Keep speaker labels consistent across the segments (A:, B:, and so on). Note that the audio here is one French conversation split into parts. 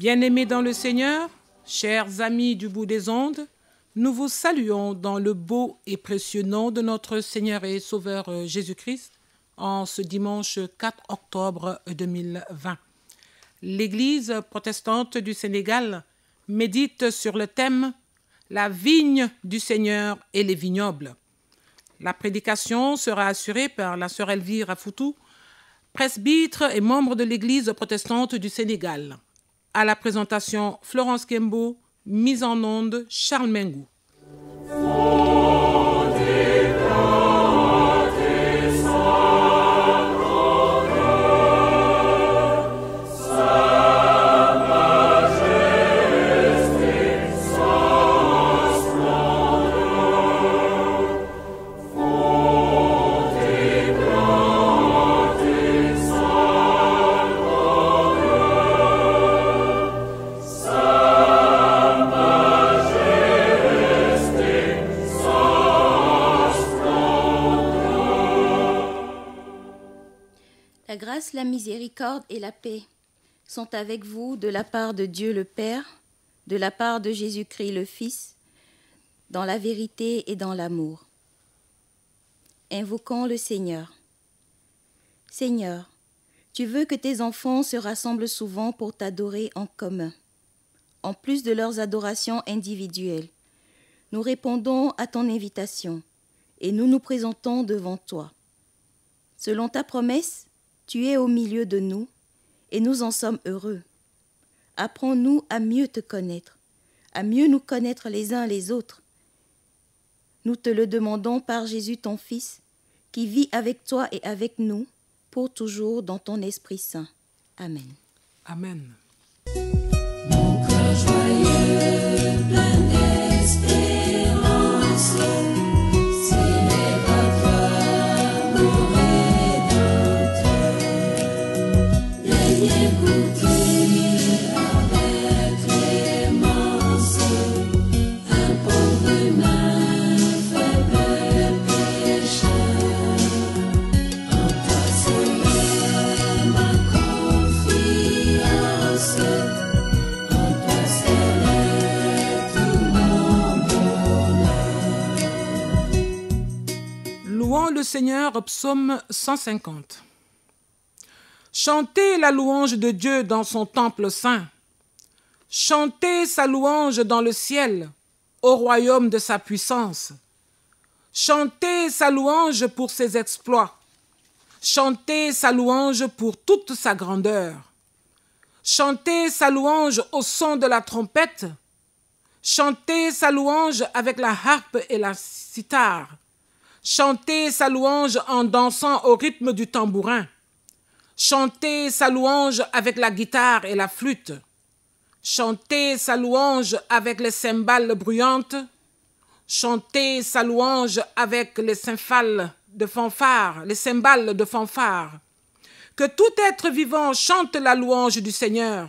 A: Bien-aimés dans le Seigneur, chers amis du bout des ondes, nous vous saluons dans le beau et précieux nom de notre Seigneur et Sauveur Jésus-Christ en ce dimanche 4 octobre 2020. L'Église protestante du Sénégal médite sur le thème « La vigne du Seigneur et les vignobles ». La prédication sera assurée par la sœur Elvire Foutou, presbytre et membre de l'Église protestante du Sénégal. À la présentation, Florence Kembo, mise en onde, Charles Mengou.
B: La grâce, la miséricorde et la paix sont avec vous de la part de Dieu le Père, de la part de Jésus-Christ le Fils, dans la vérité et dans l'amour. Invoquons le Seigneur. Seigneur, tu veux que tes enfants se rassemblent souvent pour t'adorer en commun. En plus de leurs adorations individuelles, nous répondons à ton invitation et nous nous présentons devant toi. Selon ta promesse, tu es au milieu de nous et nous en sommes heureux. Apprends-nous à mieux te connaître, à mieux nous connaître les uns les autres. Nous te le demandons par Jésus ton Fils, qui vit avec toi et avec nous, pour toujours dans ton Esprit Saint. Amen.
A: Amen.
C: Mon cœur joyeux, plein d'espérance, célèbre à toi, mon Rédempteur. Daignez goûter avec clémence un pauvre humain, faible pécheur. En toi seul ma confiance, en toi seul est tout mon bonheur.
A: Louons le Seigneur, psaume 150. Chantez la louange de Dieu dans son temple saint. Chantez sa louange dans le ciel, au royaume de sa puissance. Chantez sa louange pour ses exploits. Chantez sa louange pour toute sa grandeur. Chantez sa louange au son de la trompette. Chantez sa louange avec la harpe et la cithare. Chantez sa louange en dansant au rythme du tambourin. Chantez sa louange avec la guitare et la flûte. Chantez sa louange avec les cymbales bruyantes. Chantez sa louange avec les cymbales de fanfare. Que tout être vivant chante la louange du Seigneur.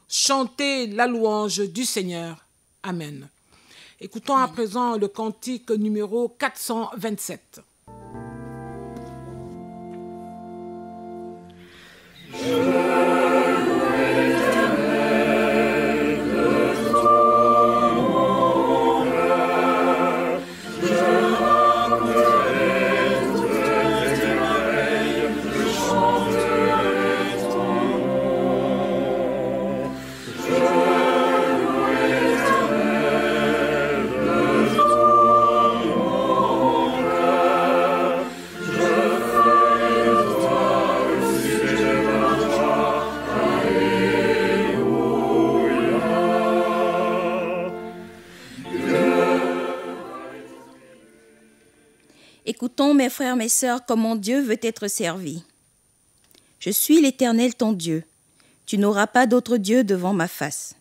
A: Chantez la louange du Seigneur. Amen. Écoutons à présent le cantique numéro 427.
B: Écoutons, mes frères, mes sœurs, comment Dieu veut être servi. Je suis l'Éternel ton Dieu. Tu n'auras pas d'autre Dieu devant ma face.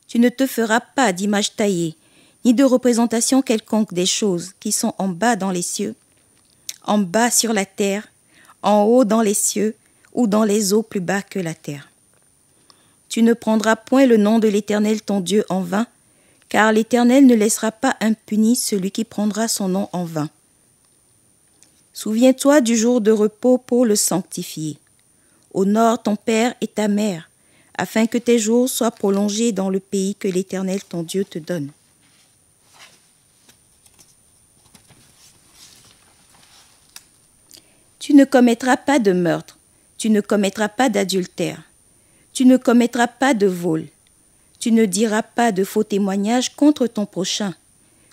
B: Tu ne te feras pas d'image taillée, ni de représentation quelconque des choses qui sont en bas dans les cieux, en bas sur la terre, en haut dans les cieux, ou dans les eaux plus bas que la terre. Tu ne prendras point le nom de l'Éternel ton Dieu en vain, car l'Éternel ne laissera pas impuni celui qui prendra son nom en vain. Souviens-toi du jour de repos pour le sanctifier. Honore ton père et ta mère, afin que tes jours soient prolongés dans le pays que l'Éternel ton Dieu te donne. Tu ne commettras pas de meurtre, tu ne commettras pas d'adultère, tu ne commettras pas de vol, tu ne diras pas de faux témoignages contre ton prochain,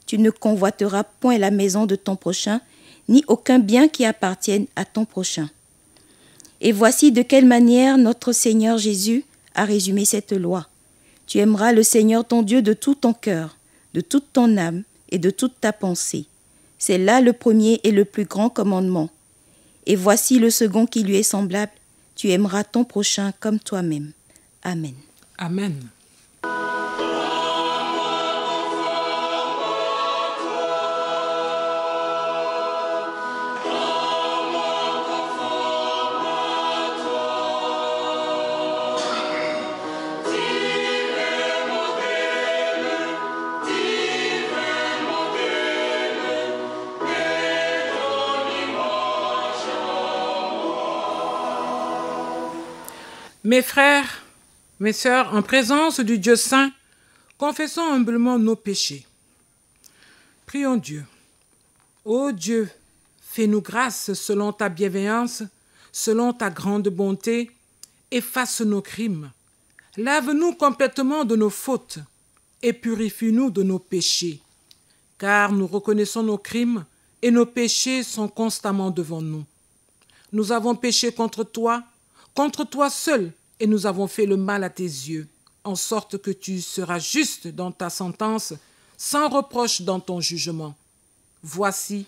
B: tu ne convoiteras point la maison de ton prochain, ni aucun bien qui appartienne à ton prochain. Et voici de quelle manière notre Seigneur Jésus a résumé cette loi. Tu aimeras le Seigneur ton Dieu de tout ton cœur, de toute ton âme et de toute ta pensée. C'est là le premier et le plus grand commandement. Et voici le second qui lui est semblable. Tu aimeras ton prochain comme toi-même. Amen.
A: Amen. Mes frères, mes sœurs, en présence du Dieu saint, confessons humblement nos péchés. Prions Dieu. Ô Dieu, fais-nous grâce selon ta bienveillance, selon ta grande bonté, efface nos crimes. Lave-nous complètement de nos fautes et purifie-nous de nos péchés, car nous reconnaissons nos crimes et nos péchés sont constamment devant nous. Nous avons péché contre toi seul, et nous avons fait le mal à tes yeux, en sorte que tu seras juste dans ta sentence, sans reproche dans ton jugement. Voici,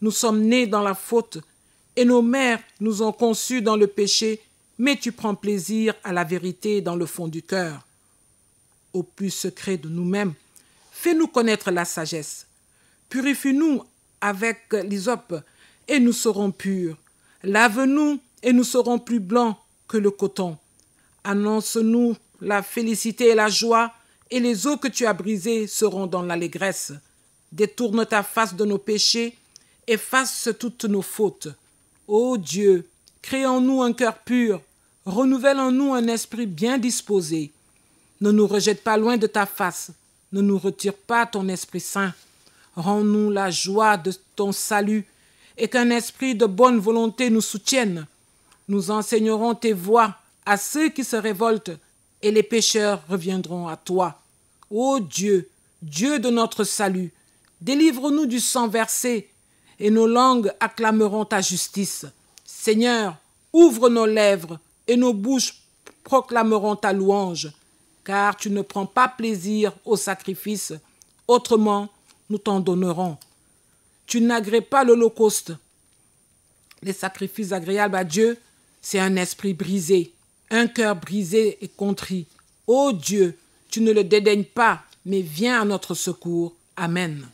A: nous sommes nés dans la faute, et nos mères nous ont conçus dans le péché, mais tu prends plaisir à la vérité dans le fond du cœur. Au plus secret de nous-mêmes, fais-nous connaître la sagesse. Purifie-nous avec l'hysope, et nous serons purs. Lave-nous, et nous serons plus blancs que le coton. Annonce-nous la félicité et la joie, et les eaux que tu as brisées seront dans l'allégresse. Détourne ta face de nos péchés, efface toutes nos fautes. Ô Dieu, crée en nous un cœur pur, renouvelle en nous un esprit bien disposé. Ne nous rejette pas loin de ta face, ne nous retire pas ton Esprit Saint. Rends-nous la joie de ton salut, et qu'un esprit de bonne volonté nous soutienne. Nous enseignerons tes voies à ceux qui se révoltent, et les pécheurs reviendront à toi. Ô Dieu, Dieu de notre salut, délivre-nous du sang versé, et nos langues acclameront ta justice. Seigneur, ouvre nos lèvres, et nos bouches proclameront ta louange, car tu ne prends pas plaisir au sacrifice, autrement nous t'en donnerons. Tu n'agrées pas l'holocauste. Les sacrifices agréables à Dieu, c'est un esprit brisé, un cœur brisé et contrit. Ô Dieu, tu ne le dédaignes pas, mais viens à notre secours. Amen.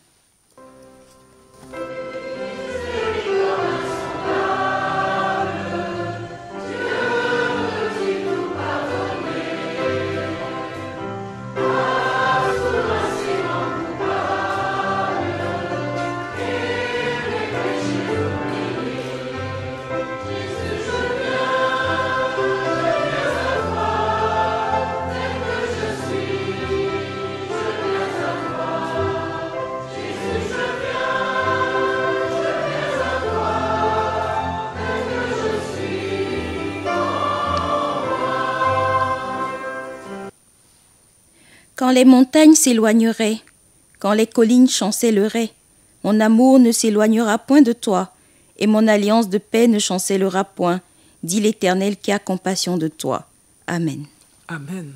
B: Quand les montagnes s'éloigneraient, quand les collines chancelleraient, mon amour ne s'éloignera point de toi, et mon alliance de paix ne chancellera point, dit l'Éternel qui a compassion de toi. Amen.
A: Amen.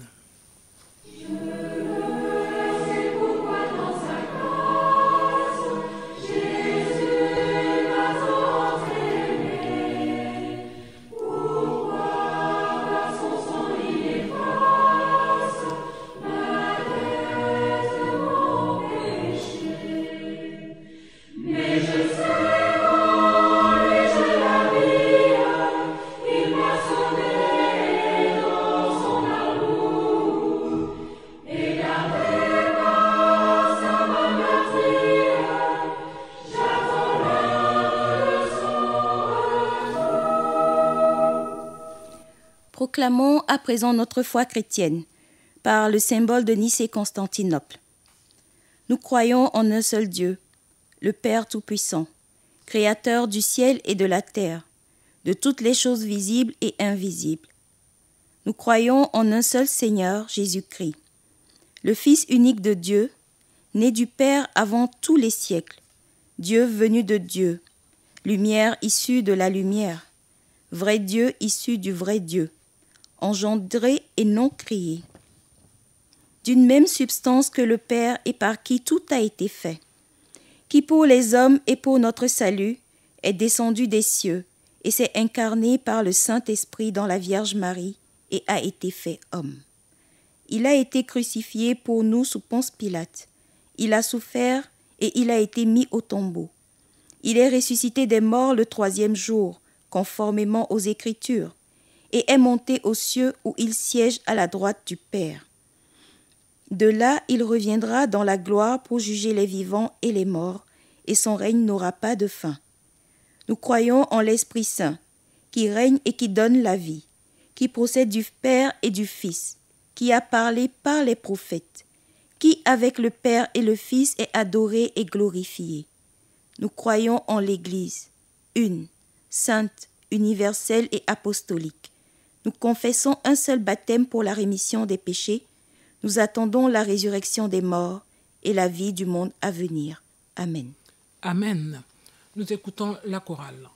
C: Et
B: proclamons à présent notre foi chrétienne par le symbole de Nicée-Constantinople. Nous croyons en un seul Dieu, le Père Tout-Puissant, Créateur du ciel et de la terre, de toutes les choses visibles et invisibles. Nous croyons en un seul Seigneur, Jésus-Christ, le Fils unique de Dieu, né du Père avant tous les siècles, Dieu venu de Dieu, lumière issue de la lumière, vrai Dieu issu du vrai Dieu, engendré et non créé, d'une même substance que le Père et par qui tout a été fait, qui pour les hommes et pour notre salut est descendu des cieux et s'est incarné par le Saint-Esprit dans la Vierge Marie et a été fait homme. Il a été crucifié pour nous sous Ponce Pilate. Il a souffert et il a été mis au tombeau. Il est ressuscité des morts le 3e jour, conformément aux Écritures, et est monté aux cieux où il siège à la droite du Père. De là, il reviendra dans la gloire pour juger les vivants et les morts, et son règne n'aura pas de fin. Nous croyons en l'Esprit Saint, qui règne et qui donne la vie, qui procède du Père et du Fils, qui a parlé par les prophètes, qui avec le Père et le Fils est adoré et glorifié. Nous croyons en l'Église, une, sainte, universelle et apostolique. Nous confessons un seul baptême pour la rémission des péchés. Nous attendons la résurrection des morts et la vie du monde à venir. Amen.
A: Amen. Nous écoutons la chorale.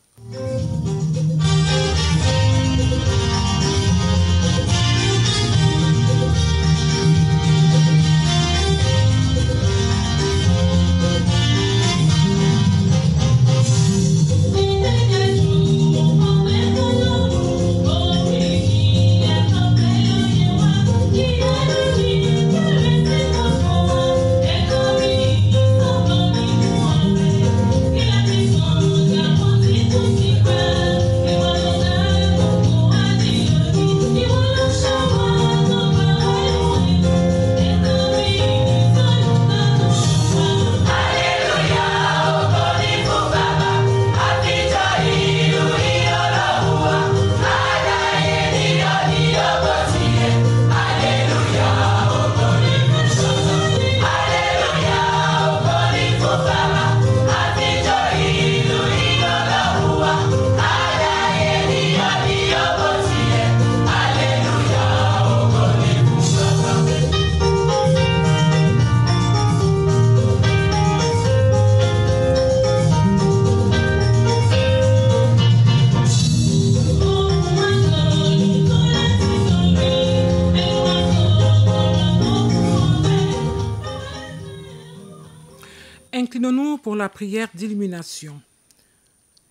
A: Inclinons-nous pour la prière d'illumination.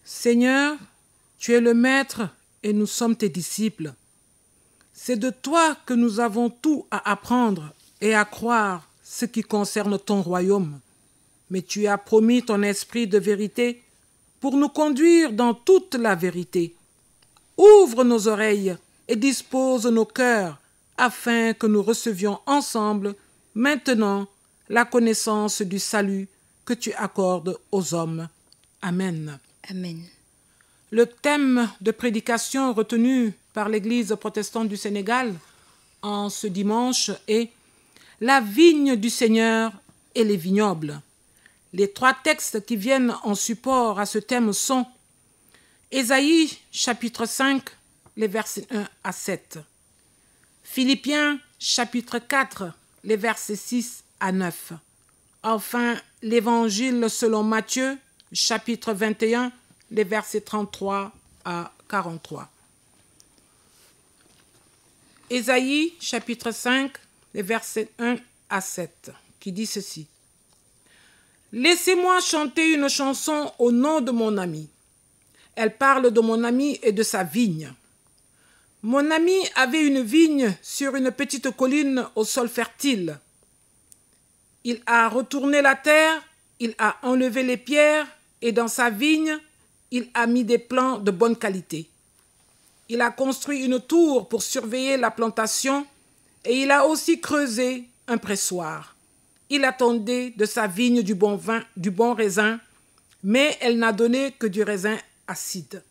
A: Seigneur, tu es le Maître et nous sommes tes disciples. C'est de toi que nous avons tout à apprendre et à croire ce qui concerne ton royaume. Mais tu as promis ton esprit de vérité pour nous conduire dans toute la vérité. Ouvre nos oreilles et dispose nos cœurs afin que nous recevions ensemble maintenant la connaissance du salut que tu accordes aux hommes. Amen.
B: Amen.
A: Le thème de prédication retenu par l'Église protestante du Sénégal en ce dimanche est « La vigne du Seigneur et les vignobles ». Les 3 textes qui viennent en support à ce thème sont Ésaïe, chapitre 5, les versets 1 à 7. Philippiens, chapitre 4, les versets 6 à 9. Enfin, l'Évangile selon Matthieu, chapitre 21, les versets 33 à 43. Ésaïe, chapitre 5, les versets 1 à 7, qui dit ceci. « Laissez-moi chanter une chanson au nom de mon ami. Elle parle de mon ami et de sa vigne. Mon ami avait une vigne sur une petite colline au sol fertile. Il a retourné la terre, il a enlevé les pierres et dans sa vigne, il a mis des plants de bonne qualité. Il a construit une tour pour surveiller la plantation et il a aussi creusé un pressoir. Il attendait de sa vigne du bon vin, du bon raisin, mais elle n'a donné que du raisin acide.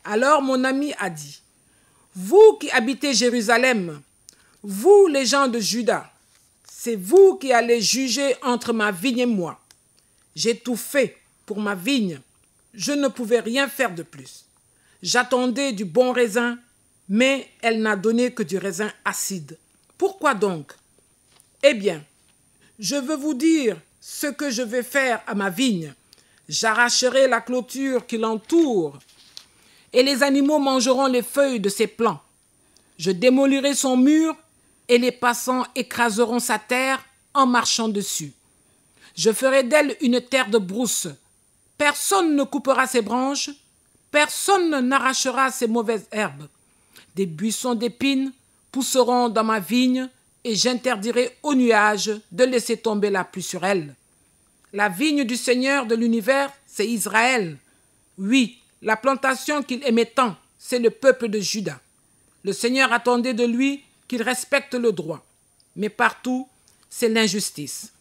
A: Alors mon ami a dit, Vous qui habitez Jérusalem, vous les gens de Juda, c'est vous qui allez juger entre ma vigne et moi. J'ai tout fait pour ma vigne, je ne pouvais rien faire de plus. J'attendais du bon raisin, mais elle n'a donné que du raisin acide. Pourquoi donc? Eh bien, je veux vous dire ce que je vais faire à ma vigne. J'arracherai la clôture qui l'entoure, et les animaux mangeront les feuilles de ses plants. Je démolirai son mur, et les passants écraseront sa terre en marchant dessus. Je ferai d'elle une terre de brousse. Personne ne coupera ses branches, personne n'arrachera ses mauvaises herbes. Des buissons d'épines pousseront dans ma vigne, et j'interdirai aux nuages de laisser tomber la pluie sur elle. La vigne du Seigneur de l'univers, c'est Israël. Oui, la plantation qu'il aimait tant, c'est le peuple de Juda. Le Seigneur attendait de lui qu'il respecte le droit. Mais partout, c'est l'injustice.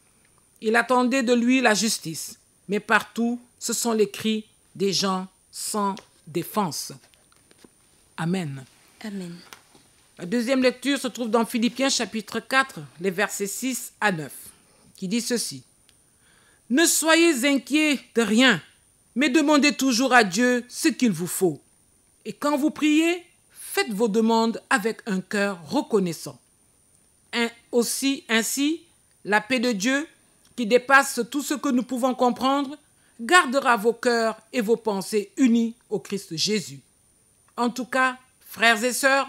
A: Il attendait de lui la justice. Mais partout, ce sont les cris des gens sans défense. Amen.
B: Amen.
A: La deuxième lecture se trouve dans Philippiens chapitre 4, les versets 6 à 9, qui dit ceci. « Ne soyez inquiets de rien, mais demandez toujours à Dieu ce qu'il vous faut. Et quand vous priez, faites vos demandes avec un cœur reconnaissant. Ainsi, la paix de Dieu, qui dépasse tout ce que nous pouvons comprendre, gardera vos cœurs et vos pensées unis au Christ Jésus. En tout cas, frères et sœurs,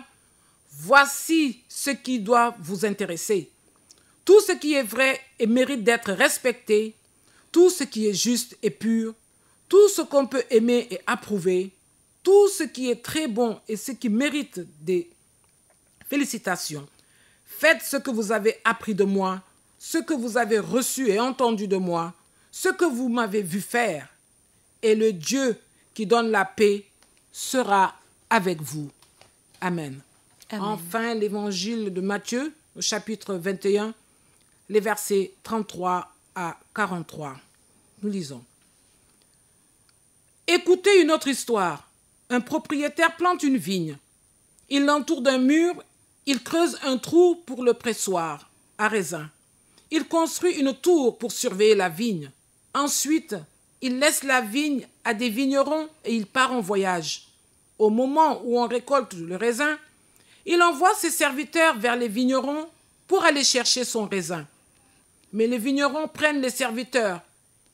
A: voici ce qui doit vous intéresser. Tout ce qui est vrai et mérite d'être respecté, tout ce qui est juste et pur, tout ce qu'on peut aimer et approuver, tout ce qui est très bon et ce qui mérite des félicitations. Faites ce que vous avez appris de moi, ce que vous avez reçu et entendu de moi, ce que vous m'avez vu faire. Et le Dieu qui donne la paix sera avec vous. Amen.
B: Amen.
A: Enfin, l'évangile de Matthieu, au chapitre 21, les versets 33 à 43. Nous lisons. Écoutez une autre histoire. Un propriétaire plante une vigne. Il l'entoure d'un mur, il creuse un trou pour le pressoir à raisin. Il construit une tour pour surveiller la vigne. Ensuite, il laisse la vigne à des vignerons et il part en voyage. Au moment où on récolte le raisin, il envoie ses serviteurs vers les vignerons pour aller chercher son raisin. Mais les vignerons prennent les serviteurs.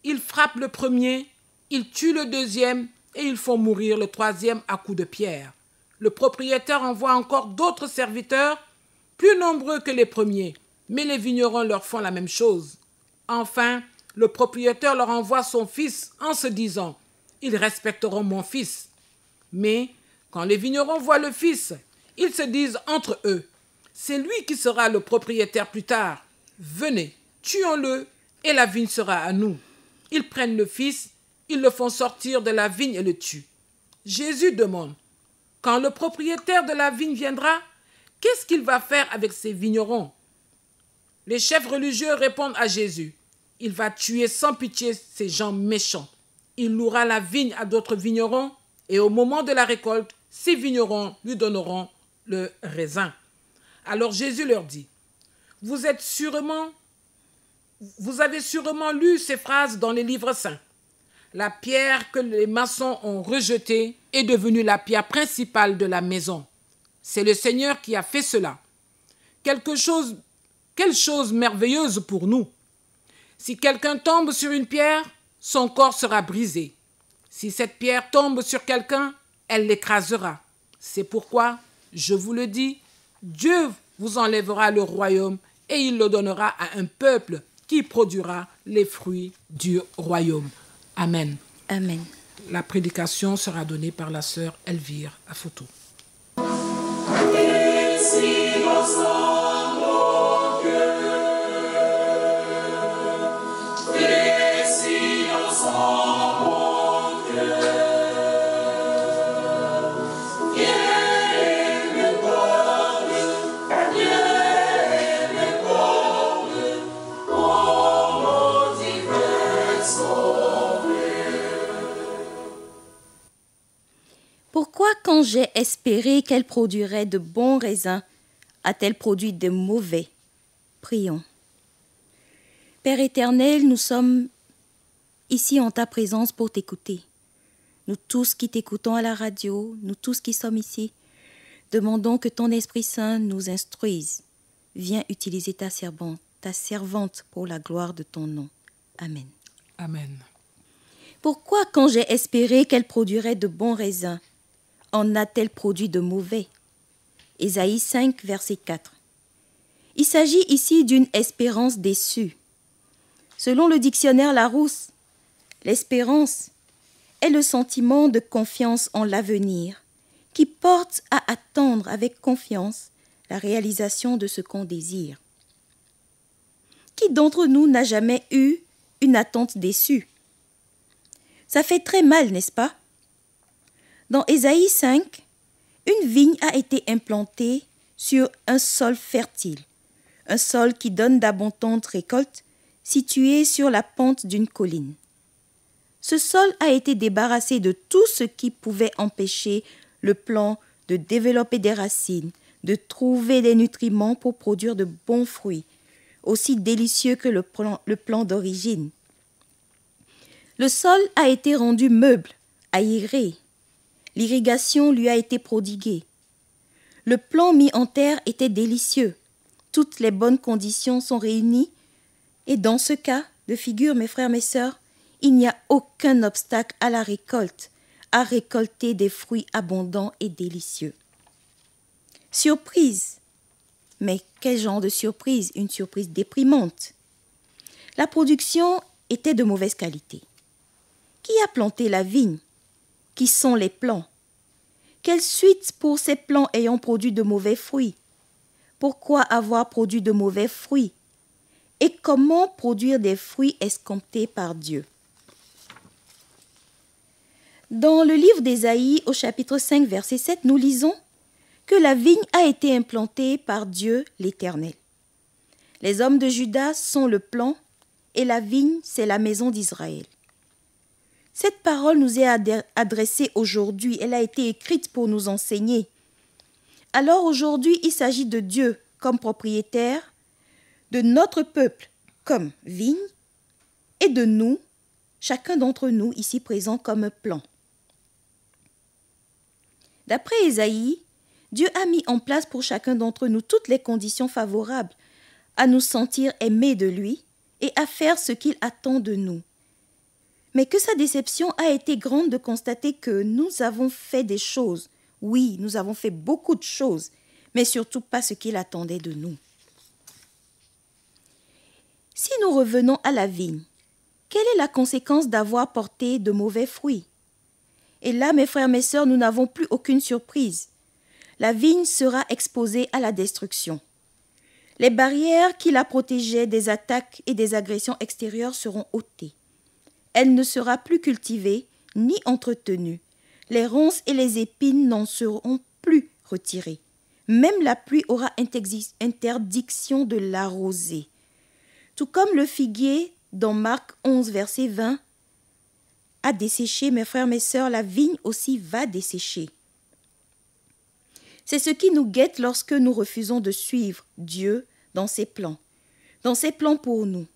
A: Ils frappent le premier, ils tuent le deuxième et ils font mourir le troisième à coups de pierre. Le propriétaire envoie encore d'autres serviteurs, plus nombreux que les premiers, mais les vignerons leur font la même chose. Enfin, le propriétaire leur envoie son fils en se disant « Ils respecteront mon fils ». Mais quand les vignerons voient le fils, ils se disent entre eux « C'est lui qui sera le propriétaire plus tard. Venez, tuons-le et la vigne sera à nous. » Ils prennent le fils, ils le font sortir de la vigne et le tuent. Jésus demande « Quand le propriétaire de la vigne viendra, qu'est-ce qu'il va faire avec ces vignerons ?» Les chefs religieux répondent à Jésus « Il va tuer sans pitié ces gens méchants. Il louera la vigne à d'autres vignerons et au moment de la récolte, ces vignerons lui donneront le raisin. » Alors Jésus leur dit « Vous avez sûrement lu ces phrases dans les livres saints. La pierre que les maçons ont rejetée est devenue la pierre principale de la maison. C'est le Seigneur qui a fait cela. Quelle chose merveilleuse pour nous. Si quelqu'un tombe sur une pierre, son corps sera brisé. Si cette pierre tombe sur quelqu'un, elle l'écrasera. C'est pourquoi, je vous le dis, Dieu vous enlèvera le royaume et il le donnera à un peuple qui produira les fruits du royaume. Amen.
B: Amen.
A: La prédication sera donnée par la sœur Elvire Afoto.
B: Pourquoi, quand j'ai espéré qu'elle produirait de bons raisins, a-t-elle produit de mauvais? Prions. Père éternel, nous sommes ici en ta présence pour t'écouter. Nous tous qui t'écoutons à la radio, nous tous qui sommes ici, demandons que ton Esprit Saint nous instruise. Viens utiliser ta servante pour la gloire de ton nom. Amen.
A: Amen.
B: Pourquoi, quand j'ai espéré qu'elle produirait de bons raisins, en a-t-elle produit de mauvais? Ésaïe 5, verset 4. Il s'agit ici d'une espérance déçue. Selon le dictionnaire Larousse, l'espérance est le sentiment de confiance en l'avenir qui porte à attendre avec confiance la réalisation de ce qu'on désire. Qui d'entre nous n'a jamais eu une attente déçue? Ça fait très mal, n'est-ce pas? Dans Ésaïe 5, une vigne a été implantée sur un sol fertile, un sol qui donne d'abondantes récoltes, situé sur la pente d'une colline. Ce sol a été débarrassé de tout ce qui pouvait empêcher le plant de développer des racines, de trouver des nutriments pour produire de bons fruits, aussi délicieux que le plant d'origine. Le sol a été rendu meuble, aéré. L'irrigation lui a été prodiguée. Le plant mis en terre était délicieux. Toutes les bonnes conditions sont réunies. Et dans ce cas de figure, mes frères, mes sœurs, il n'y a aucun obstacle à la récolte, à récolter des fruits abondants et délicieux. Surprise! Mais quel genre de surprise? Une surprise déprimante. La production était de mauvaise qualité. Qui a planté la vigne? Qui sont les plants? Quelle suite pour ces plants ayant produit de mauvais fruits? Pourquoi avoir produit de mauvais fruits? Et comment produire des fruits escomptés par Dieu? Dans le livre d'Ésaïe, au chapitre 5, verset 7, nous lisons que la vigne a été implantée par Dieu l'Éternel. Les hommes de Juda sont le plant et la vigne, c'est la maison d'Israël. Cette parole nous est adressée aujourd'hui. Elle a été écrite pour nous enseigner. Alors aujourd'hui, il s'agit de Dieu comme propriétaire, de notre peuple comme vigne et de nous, chacun d'entre nous ici présents comme plant. D'après Ésaïe, Dieu a mis en place pour chacun d'entre nous toutes les conditions favorables à nous sentir aimés de lui et à faire ce qu'il attend de nous. Mais que sa déception a été grande de constater que nous avons fait des choses. Oui, nous avons fait beaucoup de choses, mais surtout pas ce qu'il attendait de nous. Si nous revenons à la vigne, quelle est la conséquence d'avoir porté de mauvais fruits? Et là, mes frères, mes sœurs, nous n'avons plus aucune surprise. La vigne sera exposée à la destruction. Les barrières qui la protégeaient des attaques et des agressions extérieures seront ôtées. Elle ne sera plus cultivée ni entretenue. Les ronces et les épines n'en seront plus retirées. Même la pluie aura interdiction de l'arroser. Tout comme le figuier, dans Marc 11, verset 20, a desséché, mes frères, mes sœurs, la vigne aussi va dessécher. C'est ce qui nous guette lorsque nous refusons de suivre Dieu dans ses plans pour nous.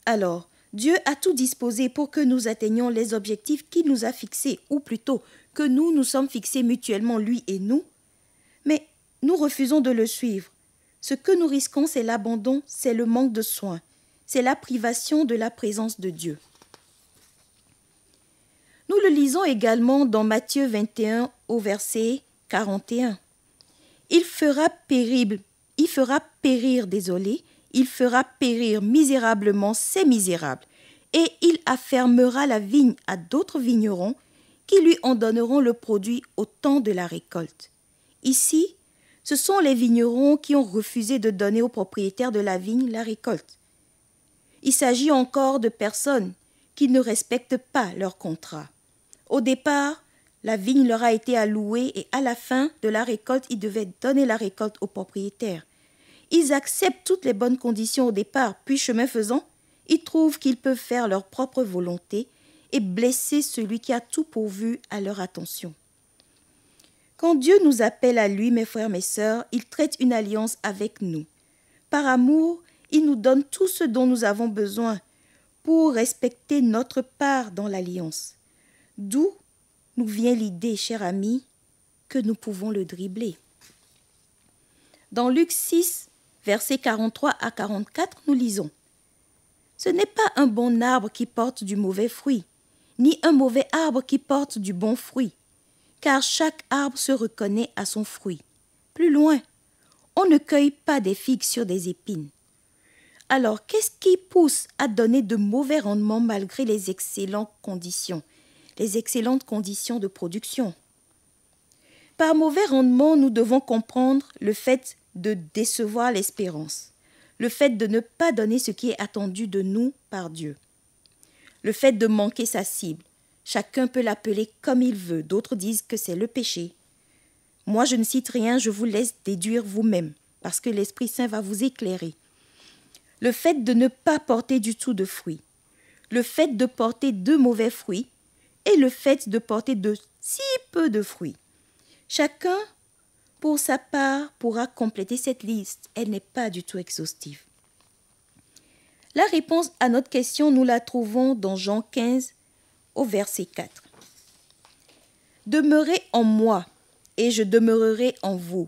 B: Alors, Dieu a tout disposé pour que nous atteignions les objectifs qu'il nous a fixés, ou plutôt que nous sommes fixés mutuellement, lui et nous, mais nous refusons de le suivre. Ce que nous risquons, c'est l'abandon, c'est le manque de soins, c'est la privation de la présence de Dieu. Nous le lisons également dans Matthieu 21 au verset 41. Il fera périr misérablement ces misérables, et il affermera la vigne à d'autres vignerons qui lui en donneront le produit au temps de la récolte. Ici, ce sont les vignerons qui ont refusé de donner aux propriétaires de la vigne la récolte. Il s'agit encore de personnes qui ne respectent pas leur contrat. Au départ, la vigne leur a été allouée et à la fin de la récolte, ils devaient donner la récolte aux propriétaires. Ils acceptent toutes les bonnes conditions au départ, puis chemin faisant, ils trouvent qu'ils peuvent faire leur propre volonté et blesser celui qui a tout pourvu à leur attention. Quand Dieu nous appelle à lui, mes frères, mes sœurs, il traite une alliance avec nous. Par amour, il nous donne tout ce dont nous avons besoin pour respecter notre part dans l'alliance. D'où nous vient l'idée, cher ami, que nous pouvons le dribbler. Dans Luc 6, versets 43 à 44, nous lisons « Ce n'est pas un bon arbre qui porte du mauvais fruit, ni un mauvais arbre qui porte du bon fruit, car chaque arbre se reconnaît à son fruit. Plus loin, on ne cueille pas des figues sur des épines. Alors, qu'est-ce qui pousse à donner de mauvais rendements malgré les excellentes conditions de production? Par mauvais rendement, nous devons comprendre le fait de décevoir l'espérance, le fait de ne pas donner ce qui est attendu de nous par Dieu, le fait de manquer sa cible. Chacun peut l'appeler comme il veut, d'autres disent que c'est le péché. Moi, je ne cite rien, je vous laisse déduire vous-même, parce que l'Esprit Saint va vous éclairer. Le fait de ne pas porter du tout de fruits, le fait de porter de mauvais fruits et le fait de porter de si peu de fruits. Chacun, pour sa part, pourra compléter cette liste. Elle n'est pas du tout exhaustive. La réponse à notre question, nous la trouvons dans Jean 15, au verset 4. « Demeurez en moi, et je demeurerai en vous.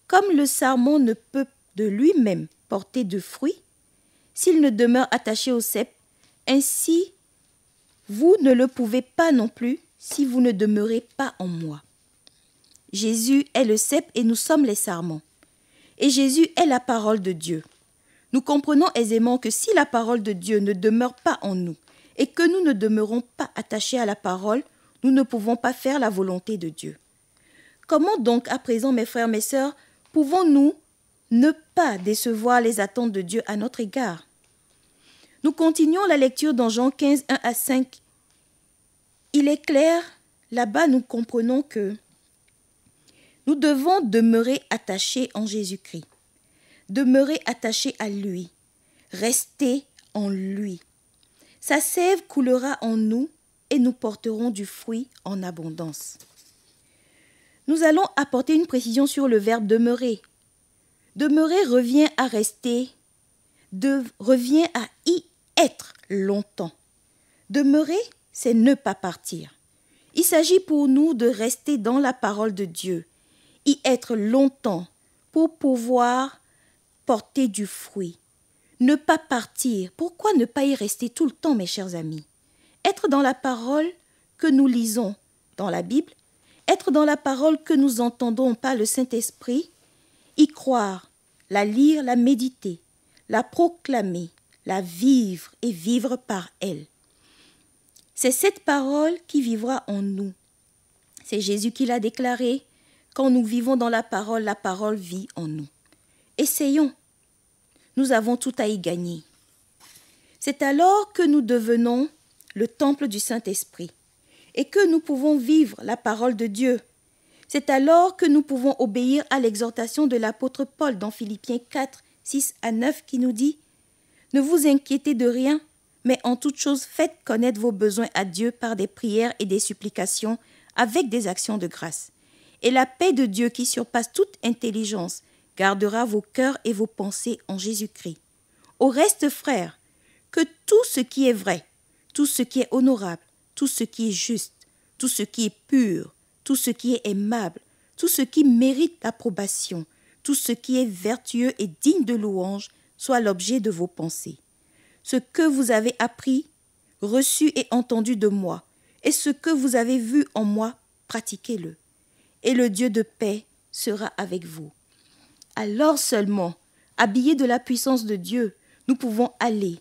B: Comme le sarment ne peut de lui-même porter de fruits, s'il ne demeure attaché au cep, ainsi vous ne le pouvez pas non plus si vous ne demeurez pas en moi. » Jésus est le cep et nous sommes les sarments. Et Jésus est la parole de Dieu. Nous comprenons aisément que si la parole de Dieu ne demeure pas en nous et que nous ne demeurons pas attachés à la parole, nous ne pouvons pas faire la volonté de Dieu. Comment donc, à présent, mes frères, mes sœurs, pouvons-nous ne pas décevoir les attentes de Dieu à notre égard? Nous continuons la lecture dans Jean 15, 1 à 5. Il est clair, là-bas nous comprenons que nous devons demeurer attachés en Jésus-Christ, demeurer attachés à lui, rester en lui. Sa sève coulera en nous et nous porterons du fruit en abondance. Nous allons apporter une précision sur le verbe demeurer. Demeurer revient à rester, revient à y être longtemps. Demeurer, c'est ne pas partir. Il s'agit pour nous de rester dans la parole de Dieu, y être longtemps pour pouvoir porter du fruit. Ne pas partir. Pourquoi ne pas y rester tout le temps, mes chers amis? Être dans la parole que nous lisons dans la Bible, être dans la parole que nous entendons par le Saint-Esprit, y croire, la lire, la méditer, la proclamer, la vivre et vivre par elle. C'est cette parole qui vivra en nous. C'est Jésus qui l'a déclaré. Quand nous vivons dans la parole vit en nous. Essayons. Nous avons tout à y gagner. C'est alors que nous devenons le temple du Saint-Esprit et que nous pouvons vivre la parole de Dieu. C'est alors que nous pouvons obéir à l'exhortation de l'apôtre Paul dans Philippiens 4, 6 à 9 qui nous dit « Ne vous inquiétez de rien, mais en toute chose faites connaître vos besoins à Dieu par des prières et des supplications avec des actions de grâce. Et la paix de Dieu qui surpasse toute intelligence gardera vos cœurs et vos pensées en Jésus-Christ. Au reste, frères, que tout ce qui est vrai, tout ce qui est honorable, tout ce qui est juste, tout ce qui est pur, tout ce qui est aimable, tout ce qui mérite l'approbation, tout ce qui est vertueux et digne de louange, soit l'objet de vos pensées. Ce que vous avez appris, reçu et entendu de moi, et ce que vous avez vu en moi, pratiquez-le. Et le Dieu de paix sera avec vous. Alors seulement, habillés de la puissance de Dieu, nous pouvons aller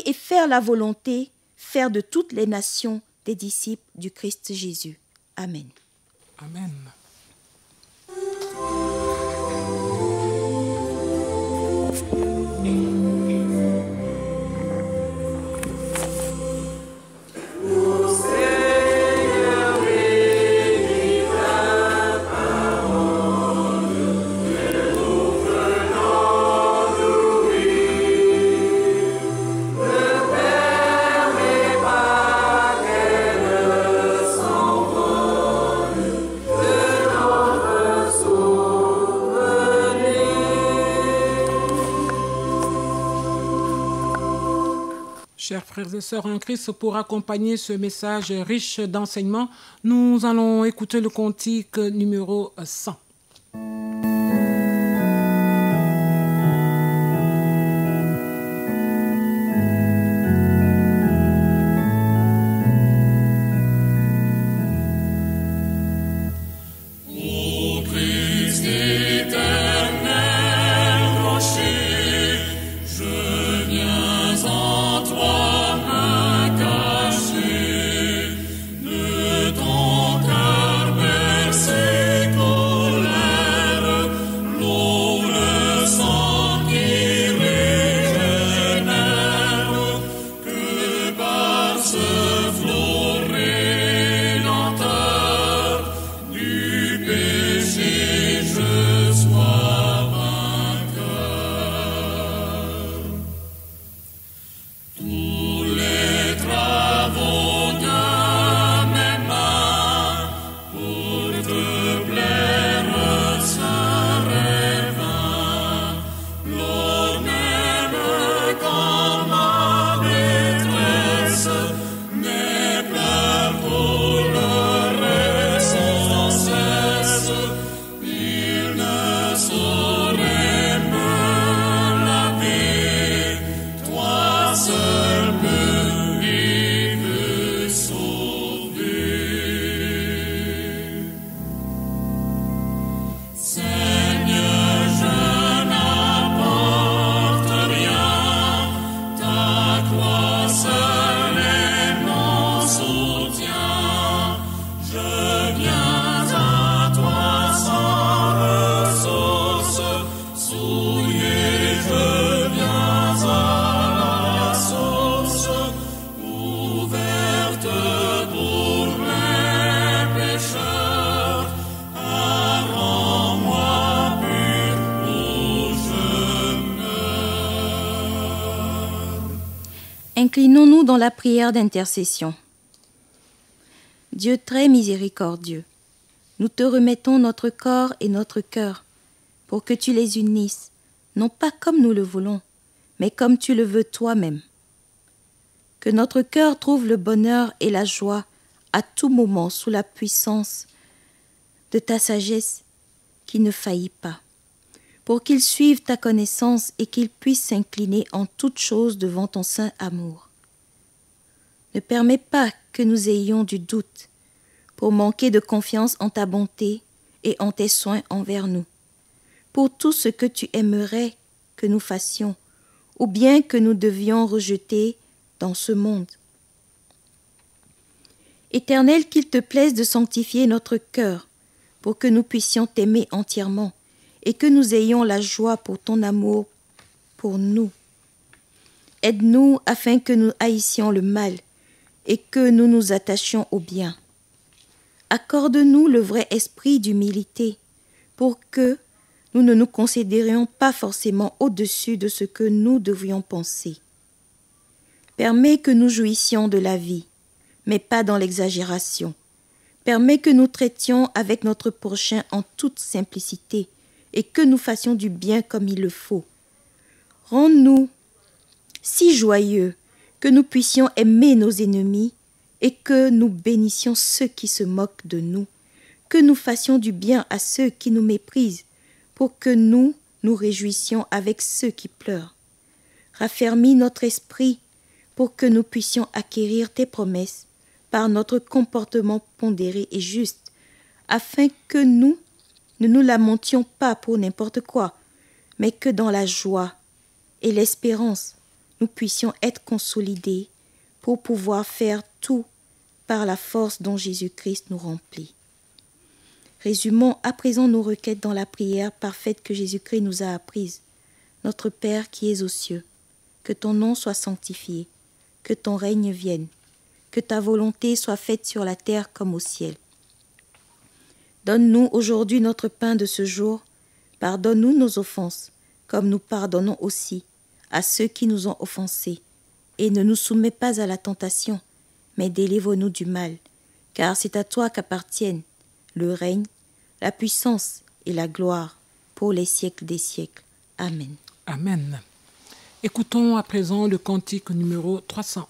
B: et faire la volonté, faire de toutes les nations des disciples du Christ Jésus. Amen.
A: Amen.
C: Que
A: chers frères et sœurs en Christ, pour accompagner ce message riche d'enseignements, nous allons écouter le cantique numéro 100.
B: Inclinons-nous dans la prière d'intercession. Dieu très miséricordieux, nous te remettons notre corps et notre cœur pour que tu les unisses, non pas comme nous le voulons, mais comme tu le veux toi-même. Que notre cœur trouve le bonheur et la joie à tout moment sous la puissance de ta sagesse qui ne faillit pas, pour qu'ils suivent ta connaissance et qu'ils puissent s'incliner en toutes choses devant ton saint amour. Ne permets pas que nous ayons du doute pour manquer de confiance en ta bonté et en tes soins envers nous, pour tout ce que tu aimerais que nous fassions, ou bien que nous devions rejeter dans ce monde. Éternel, qu'il te plaise de sanctifier notre cœur pour que nous puissions t'aimer entièrement et que nous ayons la joie pour ton amour pour nous. Aide-nous afin que nous haïssions le mal et que nous nous attachions au bien. Accorde-nous le vrai esprit d'humilité pour que nous ne nous considérions pas forcément au-dessus de ce que nous devions penser. Permets que nous jouissions de la vie, mais pas dans l'exagération. Permets que nous traitions avec notre prochain en toute simplicité et que nous fassions du bien comme il le faut. Rends-nous si joyeux que nous puissions aimer nos ennemis et que nous bénissions ceux qui se moquent de nous, que nous fassions du bien à ceux qui nous méprisent, pour que nous nous réjouissions avec ceux qui pleurent. Raffermis notre esprit pour que nous puissions acquérir tes promesses par notre comportement pondéré et juste, afin que nous ne nous lamentions pas pour n'importe quoi, mais que dans la joie et l'espérance, nous puissions être consolidés pour pouvoir faire tout par la force dont Jésus-Christ nous remplit. Résumons à présent nos requêtes dans la prière parfaite que Jésus-Christ nous a apprise. Notre Père qui es aux cieux, que ton nom soit sanctifié, que ton règne vienne, que ta volonté soit faite sur la terre comme au ciel. Donne-nous aujourd'hui notre pain de ce jour. Pardonne-nous nos offenses, comme nous pardonnons aussi à ceux qui nous ont offensés. Et ne nous soumets pas à la tentation, mais délivre-nous du mal, car c'est à toi qu'appartiennent le règne, la puissance et la gloire pour les siècles des siècles. Amen.
A: Amen. Écoutons à présent le cantique numéro 301.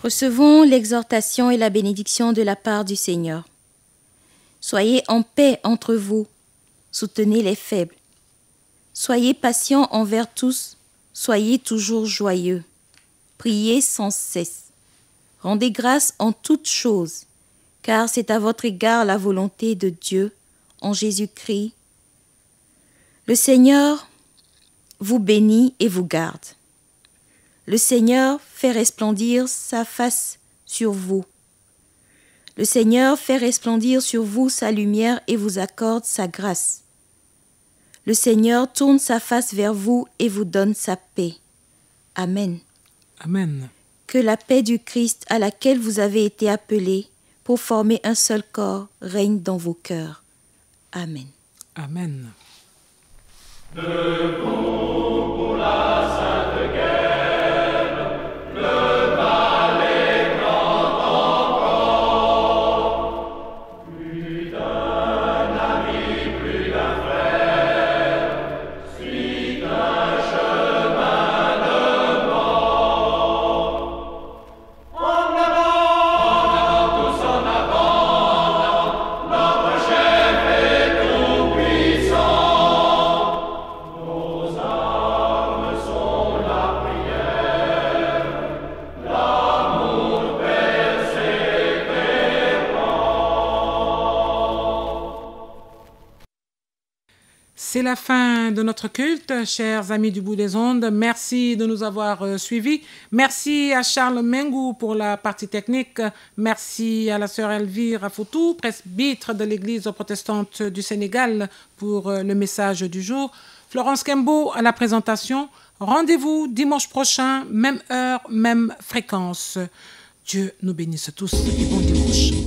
B: Recevons l'exhortation et la bénédiction de la part du Seigneur. Soyez en paix entre vous, soutenez les faibles. Soyez patients envers tous, soyez toujours joyeux. Priez sans cesse. Rendez grâce en toutes choses, car c'est à votre égard la volonté de Dieu en Jésus-Christ. Le Seigneur vous bénit et vous garde. Le Seigneur fait resplendir sa face sur vous. Le Seigneur fait resplendir sur vous sa lumière et vous accorde sa grâce. Le Seigneur tourne sa face vers vous et vous donne sa paix. Amen.
A: Amen.
B: Que la paix du Christ à laquelle vous avez été appelés pour former un seul corps règne dans vos cœurs. Amen.
A: Amen. C'est la fin de notre culte, chers amis du bout des ondes. Merci de nous avoir suivis. Merci à Charles Mengou pour la partie technique. Merci à la sœur Elvire Afoutou, presbytre de l'Église protestante du Sénégal, pour le message du jour. Florence Kembo à la présentation. Rendez-vous dimanche prochain, même heure, même fréquence. Dieu nous bénisse tous et bon dimanche.